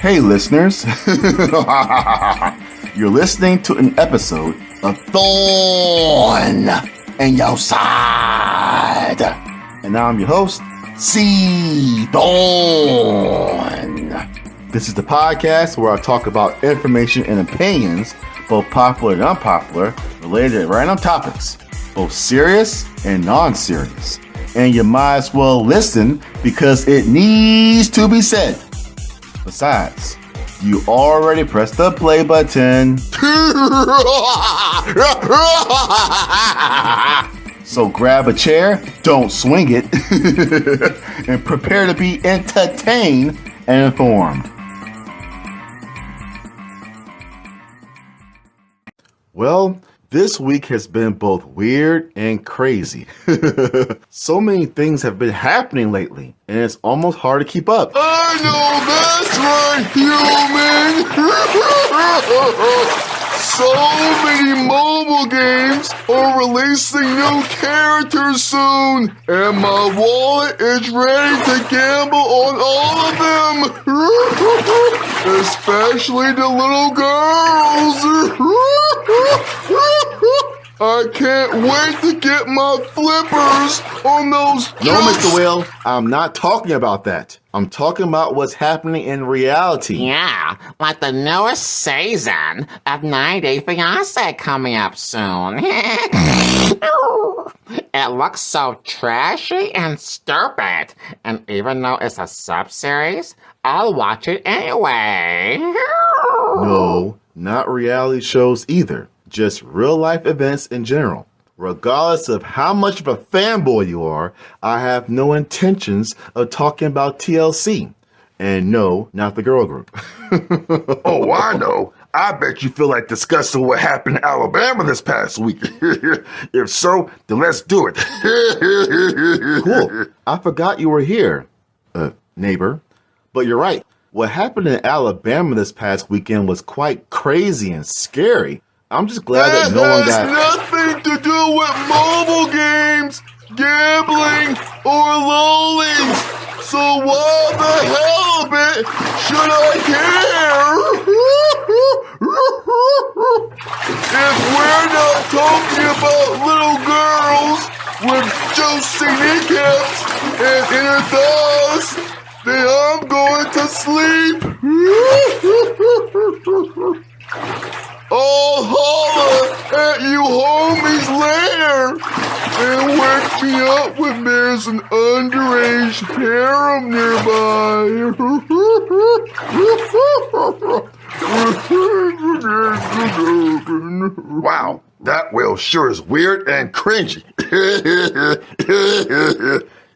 Hey listeners, you're listening to an episode of Thorn and Your Side. And I'm your host, C. Thorn. This is the podcast where I talk about information and opinions, both popular and unpopular, related to random topics, both serious and non-serious. And you might as well listen because it needs to be said. Besides, you already pressed the play button. So grab a chair, don't swing it, and prepare to be entertained and informed. Well, this week has been both weird and crazy. So many things have been happening lately, and it's almost hard to keep up. I know that's right, human! So many mobile games are releasing new characters soon, and my wallet is ready to gamble on all of them, especially the little girls. I can't wait to get my flippers on those. No, Mr. Will, I'm not talking about that. I'm talking about what's happening in reality. Yeah, like the newest season of 90 Day Fiancé coming up soon. It looks so trashy and stupid. And even though it's a sub-series, I'll watch it anyway. No, not reality shows either. Just real-life events in general. Regardless of how much of a fanboy you are, I have no intentions of talking about TLC. And no, not the girl group. Oh, I know. I bet you feel like discussing what happened in Alabama this past week. If so, then let's do it. Cool. I forgot you were here, neighbor. But you're right. What happened in Alabama this past weekend was quite crazy and scary. I'm just glad that no one got... That has nothing to do with mobile games, gambling, or lollies. So why the hell of it should I care? If we're not talking about little girls with juicy kneecaps and inner thighs, then I'm going to sleep. I'll holler at you homies later and wake me up when there's an underage harem nearby. Wow, that whale sure is weird and cringy.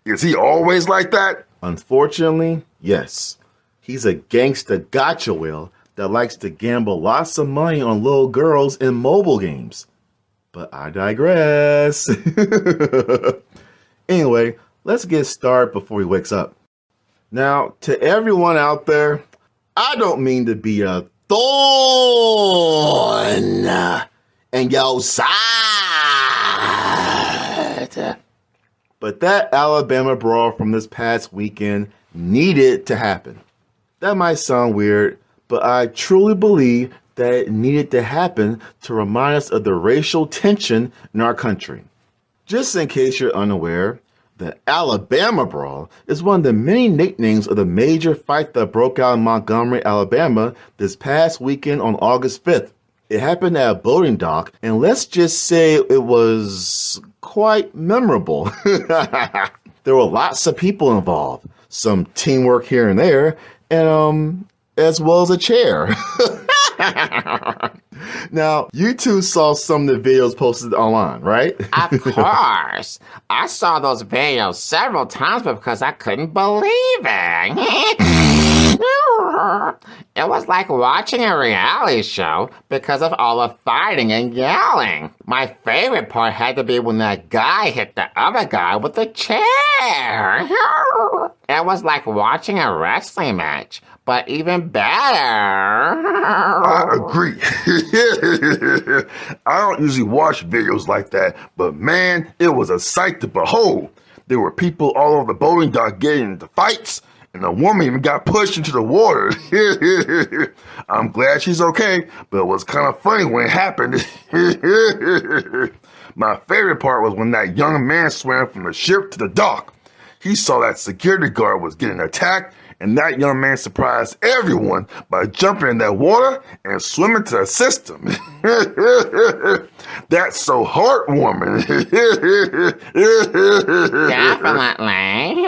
Is he always like that? Unfortunately, yes. He's a gangsta gotcha whale that likes to gamble lots of money on little girls in mobile games. But I digress. Anyway, let's get started before he wakes up. Now, to everyone out there, I don't mean to be a thorn in your side. But that Alabama brawl from this past weekend needed to happen. That might sound weird, but I truly believe that it needed to happen to remind us of the racial tension in our country. Just in case you're unaware, the Alabama Brawl is one of the many nicknames of the major fight that broke out in Montgomery, Alabama this past weekend on August 5th. It happened at a boating dock, and let's just say it was quite memorable. There were lots of people involved, some teamwork here and there, and as well as a chair. Now, you two saw some of the videos posted online, right? Of course. I saw those videos several times because I couldn't believe it. It was like watching a reality show because of all the fighting and yelling. My favorite part had to be when that guy hit the other guy with the chair. It was like watching a wrestling match, but even better. I agree. I don't usually watch videos like that, but man, it was a sight to behold. There were people all over the boating dock getting into fights, and the woman even got pushed into the water. I'm glad she's okay, but it was kind of funny when it happened. My favorite part was when that young man swam from the ship to the dock. He saw that security guard was getting attacked, and that young man surprised everyone by jumping in that water and swimming to assist him. That's so heartwarming. Definitely.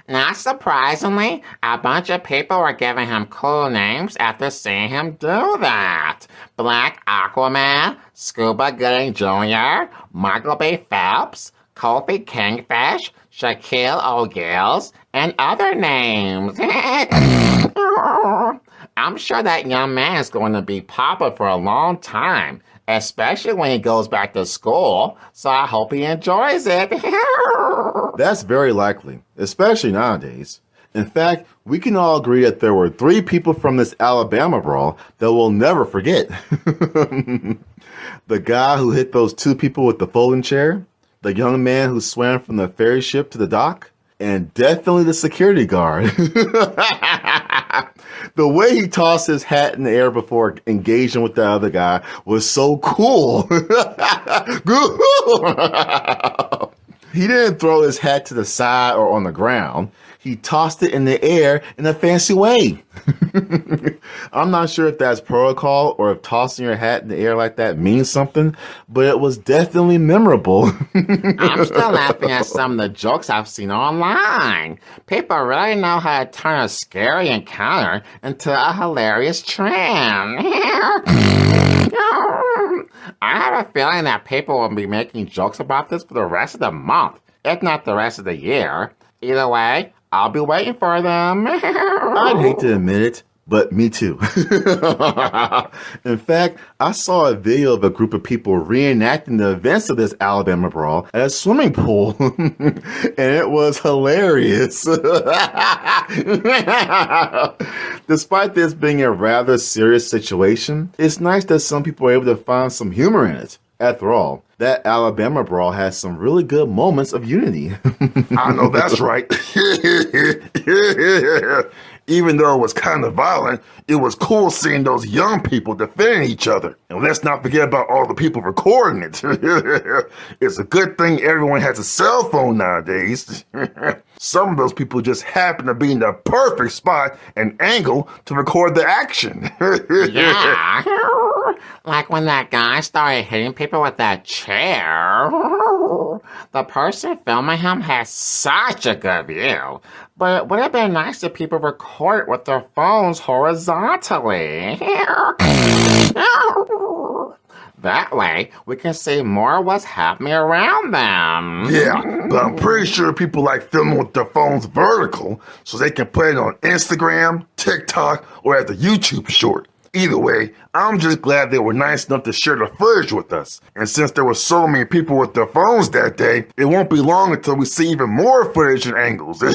Not surprisingly, a bunch of people were giving him cool names after seeing him do that. Black Aquaman, Scuba Gooding Jr., Michael B. Phelps, Kofi Kingfish, Shaquille O'Gills, and other names. I'm sure that young man is going to be popular for a long time, especially when he goes back to school, so I hope he enjoys it. That's very likely, especially nowadays. In fact, we can all agree that there were 3 people from this Alabama brawl that we'll never forget. The guy who hit those 2 people with the folding chair, the young man who swam from the ferry ship to the dock, and definitely the security guard. The way he tossed his hat in the air before engaging with the other guy was so cool. He didn't throw his hat to the side or on the ground. He tossed it in the air in a fancy way. I'm not sure if that's protocol or if tossing your hat in the air like that means something, but it was definitely memorable. I'm still laughing at some of the jokes I've seen online. People really know how to turn a scary encounter into a hilarious trend. I have a feeling that people will be making jokes about this for the rest of the month, if not the rest of the year. Either way, I'll be waiting for them. I'd hate to admit it, but me too. In fact, I saw a video of a group of people reenacting the events of this Alabama brawl at a swimming pool, and it was hilarious. Despite this being a rather serious situation, it's nice that some people are able to find some humor in it. After all, that Alabama brawl has some really good moments of unity. I know that's right. Even though it was kind of violent, it was cool seeing those young people defending each other. And let's not forget about all the people recording it. It's a good thing everyone has a cell phone nowadays. Some of those people just happen to be in the perfect spot and angle to record the action. Yeah. Like when that guy started hitting people with that chair. The person filming him has such a good view. But it would have been nice if people record it with their phones horizontally. That way, we can see more of what's happening around them. Yeah, but I'm pretty sure people like filming with their phones vertical so they can put it on Instagram, TikTok, or as a YouTube short. Either way, I'm just glad they were nice enough to share the footage with us. And since there were so many people with their phones that day, it won't be long until we see even more footage and angles. Oh,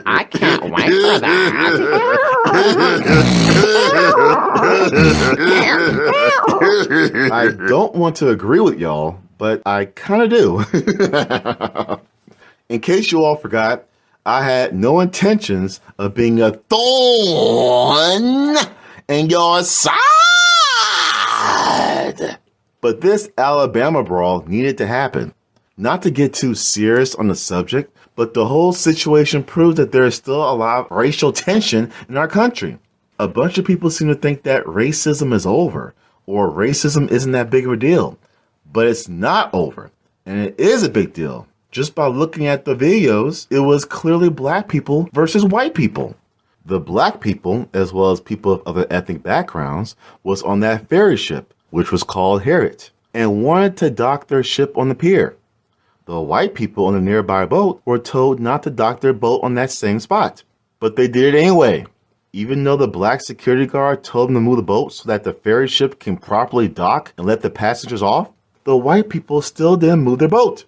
I can't wait for that. I don't want to agree with y'all, but I kind of do. In case you all forgot, I had no intentions of being a thorn in your side. But this Alabama brawl needed to happen. Not to get too serious on the subject, but the whole situation proves that there is still a lot of racial tension in our country. A bunch of people seem to think that racism is over, or racism isn't that big of a deal. But it's not over, and it is a big deal. Just by looking at the videos, it was clearly black people versus white people. The black people, as well as people of other ethnic backgrounds, was on that ferry ship, which was called Harriet, and wanted to dock their ship on the pier. The white people on the nearby boat were told not to dock their boat on that same spot, but they did it anyway. Even though the black security guard told them to move the boat so that the ferry ship can properly dock and let the passengers off, the white people still didn't move their boat.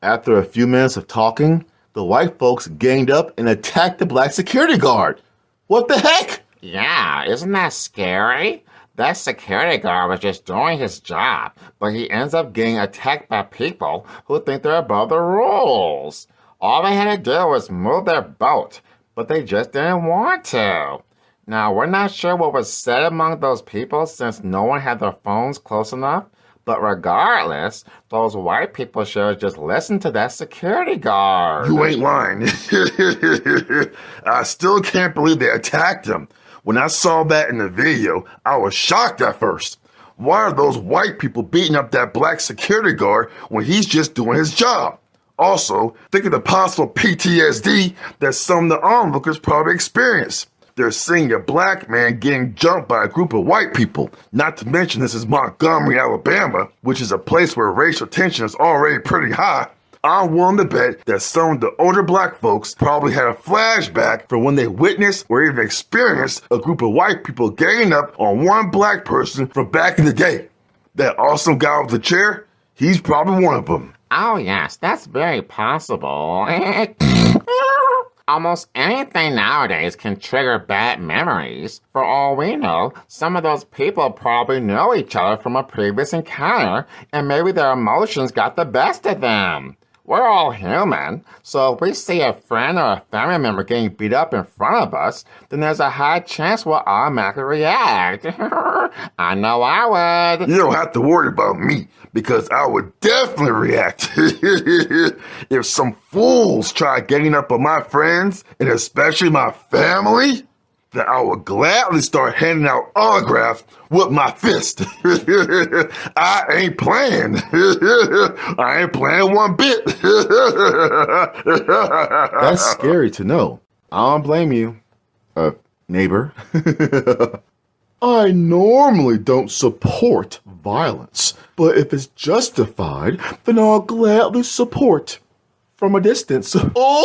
After a few minutes of talking, the white folks ganged up and attacked the black security guard. What the heck? Yeah, isn't that scary? That security guard was just doing his job, but he ends up getting attacked by people who think they're above the rules. All they had to do was move their boat, but they just didn't want to. Now, we're not sure what was said among those people since no one had their phones close enough, but regardless, those white people should have just listened to that security guard. You ain't lying. I still can't believe they attacked him. When I saw that in the video, I was shocked at first. Why are those white people beating up that black security guard when he's just doing his job? Also, think of the possible PTSD that some of the onlookers probably experienced. They're seeing a black man getting jumped by a group of white people. Not to mention this is Montgomery, Alabama, which is a place where racial tension is already pretty high. I'm willing to bet that some of the older black folks probably had a flashback from when they witnessed or even experienced a group of white people ganging up on one black person from back in the day. That awesome guy with the chair, he's probably one of them. Oh, yes, that's very possible. Almost anything nowadays can trigger bad memories. For all we know, some of those people probably know each other from a previous encounter, and maybe their emotions got the best of them. We're all human, so if we see a friend or a family member getting beat up in front of us, then there's a high chance we'll automatically react. I know I would. You don't have to worry about me, because I would definitely react. If some fools try getting up on my friends, and especially my family, then I would gladly start handing out autographs with my fist. I ain't playing. I ain't playing one bit. That's scary to know. I don't blame you, neighbor. I normally don't support violence, but if it's justified, then I'll gladly support from a distance. Oh!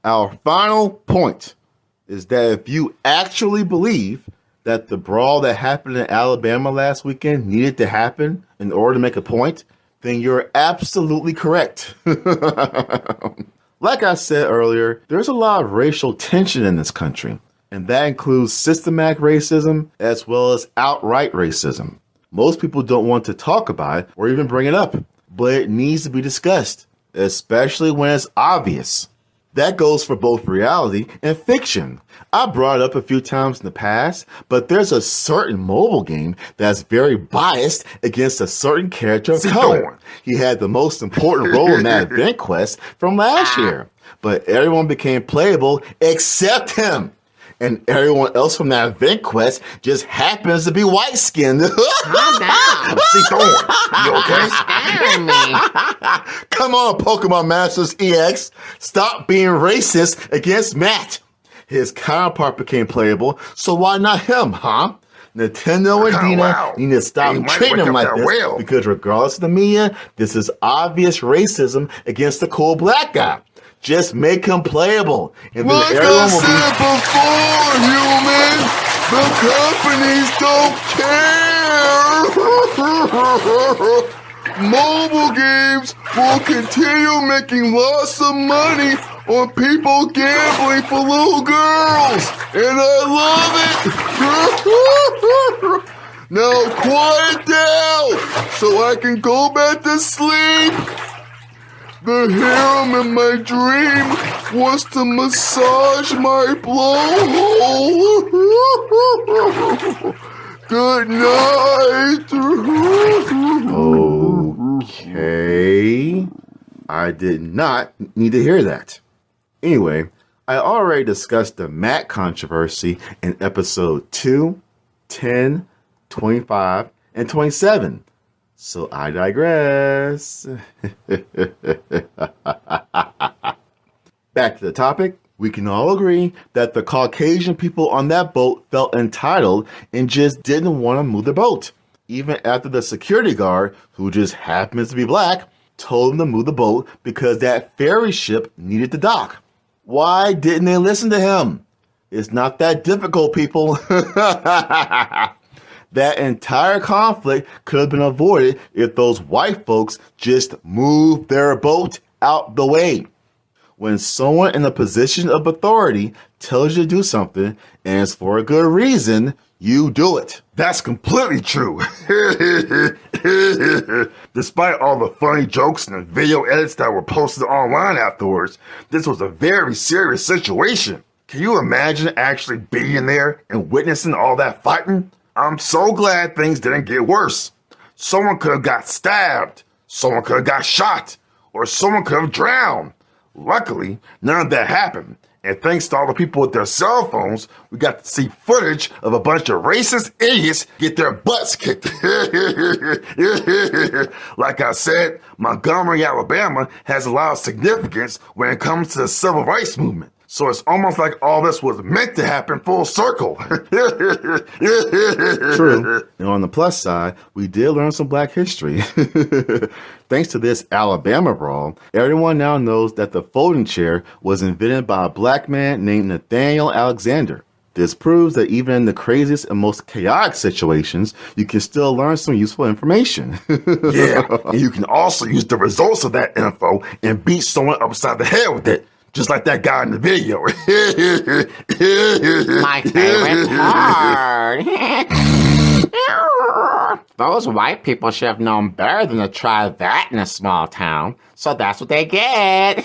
Our final point is that if you actually believe that the brawl that happened in Alabama last weekend needed to happen in order to make a point, then you're absolutely correct. Like I said earlier, there's a lot of racial tension in this country, and that includes systematic racism as well as outright racism. Most people don't want to talk about it or even bring it up, but it needs to be discussed, especially when it's obvious. That goes for both reality and fiction. I brought it up a few times in the past, but there's a certain mobile game that's very biased against a certain character of color. He had the most important role in that event quest from last year, but everyone became playable except him. And everyone else from that event quest just happens to be white-skinned. Calm down. See, Thorn, you okay? Scaring me. Come on, Pokemon Masters EX. Stop being racist against Matt. His counterpart became playable, so why not him, huh? Nintendo and Dina need to stop treating him like this because regardless of the media, this is obvious racism against the cool black guy. Just make him playable. And like I said before, human, the companies don't care. Mobile games will continue making lots of money on people gambling for little girls. And I love it. Now quiet down so I can go back to sleep. The harem in my dream wants to massage my blowhole. Good night. Okay. I did not need to hear that. Anyway, I already discussed the Matt controversy in episode 2, 10, 25, and 27. So I digress. Back to the topic. We can all agree that the Caucasian people on that boat felt entitled and just didn't want to move the boat. Even after the security guard, who just happens to be black, told them to move the boat because that ferry ship needed to dock. Why didn't they listen to him? It's not that difficult, people. That entire conflict could have been avoided if those white folks just moved their boat out the way. When someone in a position of authority tells you to do something, and it's for a good reason, You do it. That's completely true. Despite all the funny jokes and the video edits that were posted online afterwards, this was a very serious situation. Can you imagine actually being there and witnessing all that fighting? I'm so glad things didn't get worse. Someone could have got stabbed, someone could have got shot, or someone could have drowned. Luckily, none of that happened. And thanks to all the people with their cell phones, we got to see footage of a bunch of racist idiots get their butts kicked. Like I said, Montgomery, Alabama has a lot of significance when it comes to the civil rights movement. So it's almost like all this was meant to happen full circle. True. And on the plus side, we did learn some black history. Thanks to this Alabama brawl, everyone now knows that the folding chair was invented by a black man named Nathaniel Alexander. This proves that even in the craziest and most chaotic situations, you can still learn some useful information. Yeah, and you can also use the results of that info and beat someone upside the head with it. Just like that guy in the video. My favorite part. Those white people should have known better than to try that in a small town. So that's what they get.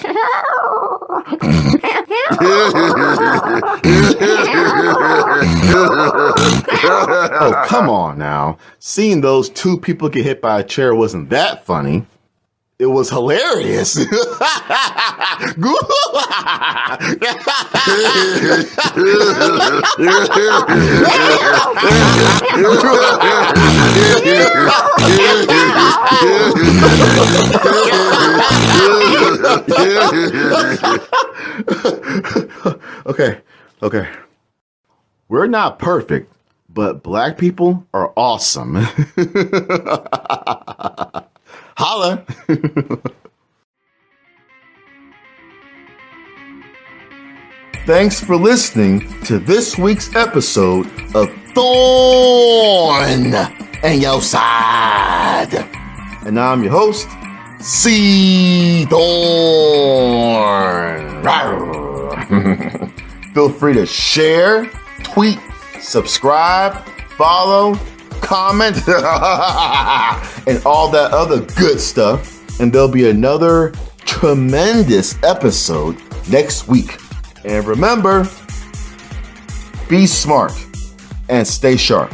Oh, come on now. Seeing those two people get hit by a chair wasn't that funny. It was hilarious. Okay. We're not perfect, but black people are awesome. Holla! Thanks for listening to this week's episode of Thorn and Your Side. And I'm your host, C. Thorn. Feel free to share, tweet, subscribe, follow, comment, and all that other good stuff. And there'll be another tremendous episode next week. And remember, be smart and stay sharp.